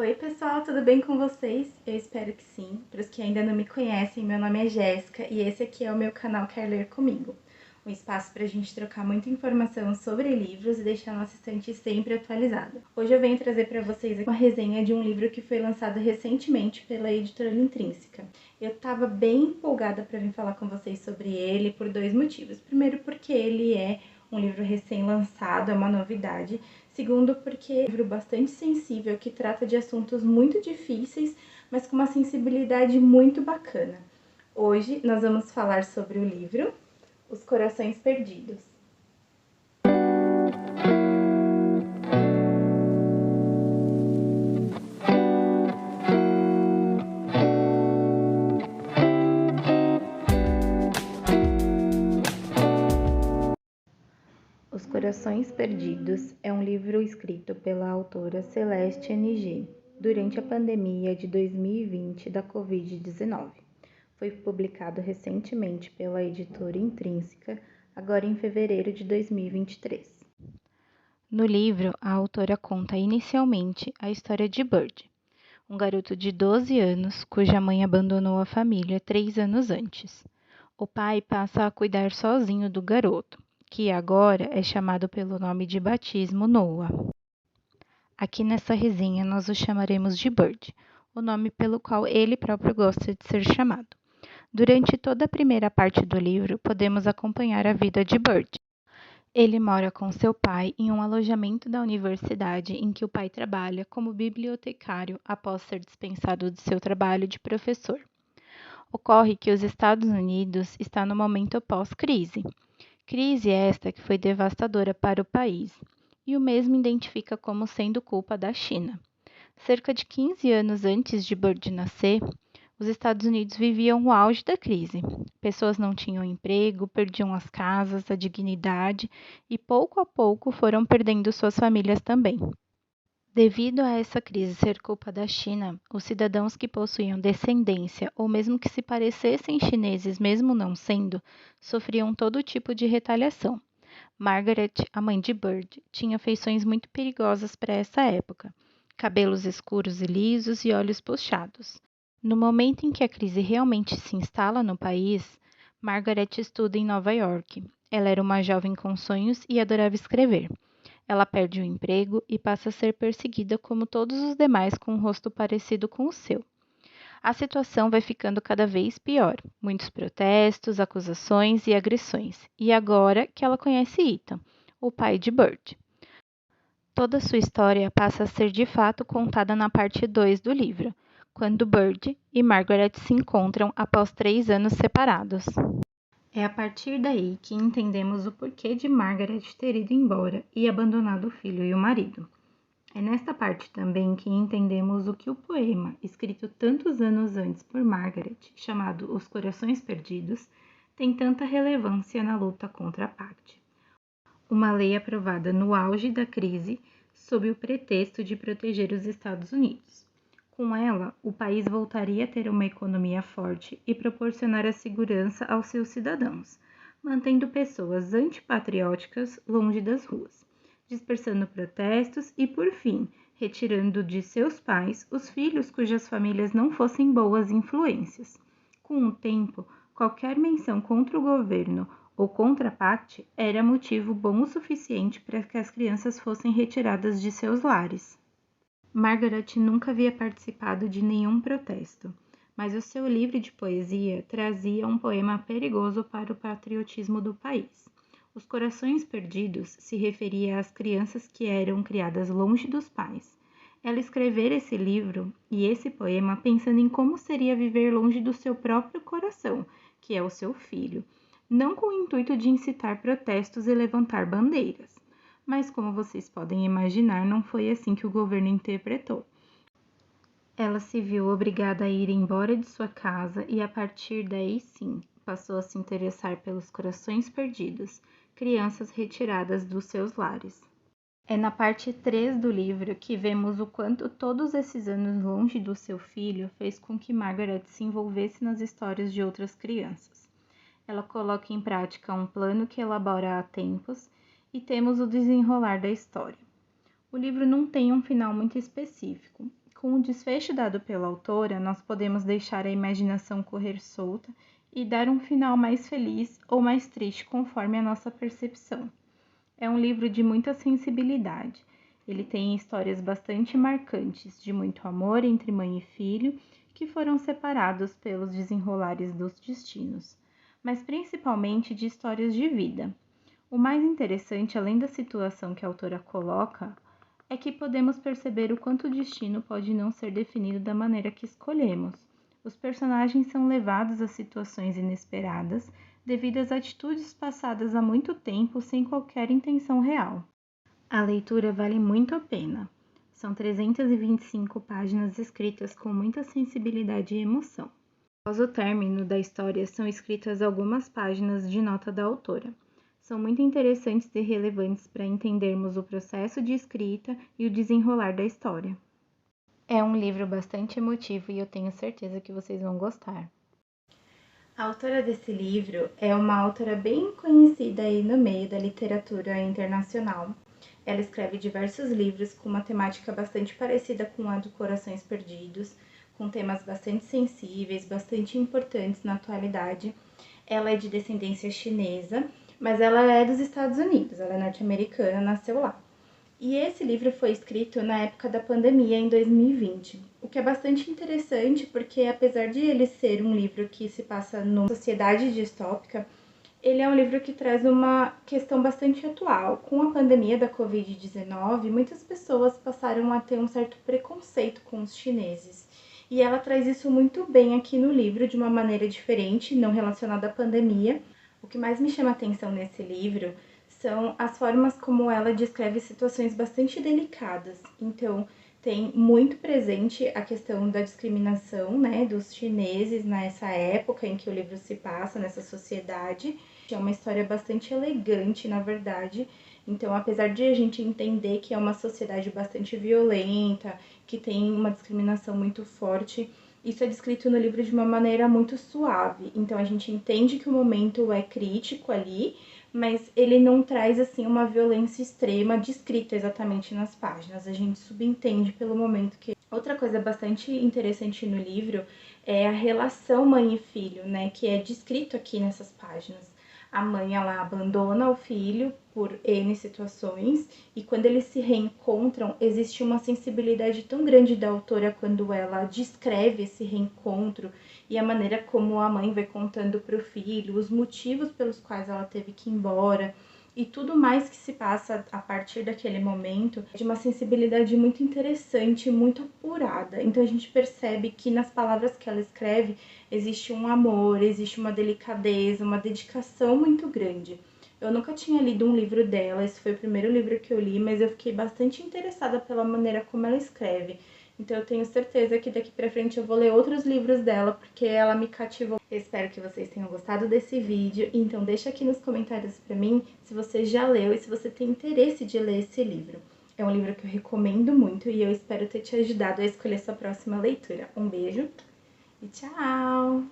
Oi pessoal, tudo bem com vocês? Eu espero que sim. Para os que ainda não me conhecem, meu nome é Jéssica e esse aqui é o meu canal Quer Ler Comigo. Um espaço para a gente trocar muita informação sobre livros e deixar nossa estante sempre atualizada. Hoje eu venho trazer para vocês uma resenha de um livro que foi lançado recentemente pela editora Intrínseca. Eu estava bem empolgada para vir falar com vocês sobre ele por dois motivos. Primeiro, porque ele é um livro recém-lançado, é uma novidade. Segundo, porque é um livro bastante sensível que trata de assuntos muito difíceis, mas com uma sensibilidade muito bacana. Hoje nós vamos falar sobre o livro Os Corações Perdidos. Os Corações Perdidos é um livro escrito pela autora Celeste Ng durante a pandemia de 2020 da Covid-19. Foi publicado recentemente pela editora Intrínseca, agora em fevereiro de 2023. No livro, a autora conta inicialmente a história de Bird, um garoto de 12 anos cuja mãe abandonou a família 3 anos antes. O pai passa a cuidar sozinho do garoto, que agora é chamado pelo nome de batismo Noah. Aqui nessa resenha nós o chamaremos de Bird, o nome pelo qual ele próprio gosta de ser chamado. Durante toda a primeira parte do livro, podemos acompanhar a vida de Bird. Ele mora com seu pai em um alojamento da universidade em que o pai trabalha como bibliotecário após ser dispensado de seu trabalho de professor. Ocorre que os Estados Unidos está no momento pós-crise. Crise esta que foi devastadora para o país, e o mesmo identifica como sendo culpa da China. Cerca de 15 anos antes de Bird nascer, os Estados Unidos viviam o auge da crise. Pessoas não tinham emprego, perdiam as casas, a dignidade e pouco a pouco foram perdendo suas famílias também. Devido a essa crise ser culpa da China, os cidadãos que possuíam descendência ou mesmo que se parecessem chineses, mesmo não sendo, sofriam todo tipo de retaliação. Margaret, a mãe de Bird, tinha feições muito perigosas para essa época: cabelos escuros e lisos e olhos puxados. No momento em que a crise realmente se instala no país, Margaret estuda em Nova York. Ela era uma jovem com sonhos e adorava escrever. Ela perde o emprego e passa a ser perseguida como todos os demais com um rosto parecido com o seu. A situação vai ficando cada vez pior. Muitos protestos, acusações e agressões. E agora que ela conhece Ethan, o pai de Bird. Toda sua história passa a ser de fato contada na parte 2 do livro, quando Bird e Margaret se encontram após 3 anos separados. É a partir daí que entendemos o porquê de Margaret ter ido embora e abandonado o filho e o marido. É nesta parte também que entendemos o que o poema, escrito tantos anos antes por Margaret, chamado Os Corações Perdidos, tem tanta relevância na luta contra a Pact. Uma lei aprovada no auge da crise sob o pretexto de proteger os Estados Unidos. Com ela, o país voltaria a ter uma economia forte e proporcionar a segurança aos seus cidadãos, mantendo pessoas antipatrióticas longe das ruas, dispersando protestos e, por fim, retirando de seus pais os filhos cujas famílias não fossem boas influências. Com o tempo, qualquer menção contra o governo ou contra a Pact era motivo bom o suficiente para que as crianças fossem retiradas de seus lares. Margaret nunca havia participado de nenhum protesto, mas o seu livro de poesia trazia um poema perigoso para o patriotismo do país. Os Corações Perdidos se referia às crianças que eram criadas longe dos pais. Ela escrevera esse livro e esse poema pensando em como seria viver longe do seu próprio coração, que é o seu filho, não com o intuito de incitar protestos e levantar bandeiras. Mas, como vocês podem imaginar, não foi assim que o governo interpretou. Ela se viu obrigada a ir embora de sua casa e, a partir daí, sim, passou a se interessar pelos corações perdidos, crianças retiradas dos seus lares. É na parte 3 do livro que vemos o quanto todos esses anos longe do seu filho fez com que Margaret se envolvesse nas histórias de outras crianças. Ela coloca em prática um plano que elabora há tempos e temos o desenrolar da história. O livro não tem um final muito específico. Com o o desfecho dado pela autora, nós podemos deixar a imaginação correr solta e dar um final mais feliz ou mais triste conforme a nossa percepção. É um livro de muita sensibilidade. Ele tem histórias bastante marcantes, de muito amor entre mãe e filho, que foram separados pelos desenrolares dos destinos, mas principalmente de histórias de vida. O mais interessante, além da situação que a autora coloca, é que podemos perceber o quanto o destino pode não ser definido da maneira que escolhemos. Os personagens são levados a situações inesperadas devido às atitudes passadas há muito tempo sem qualquer intenção real. A leitura vale muito a pena. São 325 páginas escritas com muita sensibilidade e emoção. Após o término da história, são escritas algumas páginas de nota da autora. São muito interessantes e relevantes para entendermos o processo de escrita e o desenrolar da história. É um livro bastante emotivo e eu tenho certeza que vocês vão gostar. A autora desse livro é uma autora bem conhecida aí no meio da literatura internacional. Ela escreve diversos livros com uma temática bastante parecida com a do Corações Perdidos, com temas bastante sensíveis, bastante importantes na atualidade. Ela é de descendência chinesa, mas ela é dos Estados Unidos, ela é norte-americana, nasceu lá. E esse livro foi escrito na época da pandemia, em 2020, o que é bastante interessante porque, apesar de ele ser um livro que se passa numa sociedade distópica, ele é um livro que traz uma questão bastante atual. Com a pandemia da Covid-19, muitas pessoas passaram a ter um certo preconceito com os chineses. E ela traz isso muito bem aqui no livro, de uma maneira diferente, não relacionada à pandemia. O que mais me chama atenção nesse livro são as formas como ela descreve situações bastante delicadas. Então, tem muito presente a questão da discriminação, né, dos chineses nessa época em que o livro se passa, nessa sociedade. É uma história bastante elegante, na verdade. Então, apesar de a gente entender que é uma sociedade bastante violenta, que tem uma discriminação muito forte, isso é descrito no livro de uma maneira muito suave. Então, a gente entende que o momento é crítico ali, mas ele não traz assim uma violência extrema descrita exatamente nas páginas. A gente subentende pelo momento que... Outra coisa bastante interessante no livro é a relação mãe e filho, né, que é descrito aqui nessas páginas. A mãe, ela abandona o filho por N situações, e quando eles se reencontram, existe uma sensibilidade tão grande da autora quando ela descreve esse reencontro e a maneira como a mãe vai contando para o filho, os motivos pelos quais ela teve que ir embora, e tudo mais que se passa a partir daquele momento, de uma sensibilidade muito interessante, muito apurada. Então a gente percebe que nas palavras que ela escreve existe um amor, existe uma delicadeza, uma dedicação muito grande. Eu nunca tinha lido um livro dela, esse foi o primeiro livro que eu li, mas eu fiquei bastante interessada pela maneira como ela escreve. Então eu tenho certeza que daqui pra frente eu vou ler outros livros dela, porque ela me cativou. Eu espero que vocês tenham gostado desse vídeo, então deixa aqui nos comentários pra mim se você já leu e se você tem interesse de ler esse livro. É um livro que eu recomendo muito e eu espero ter te ajudado a escolher sua próxima leitura. Um beijo e tchau!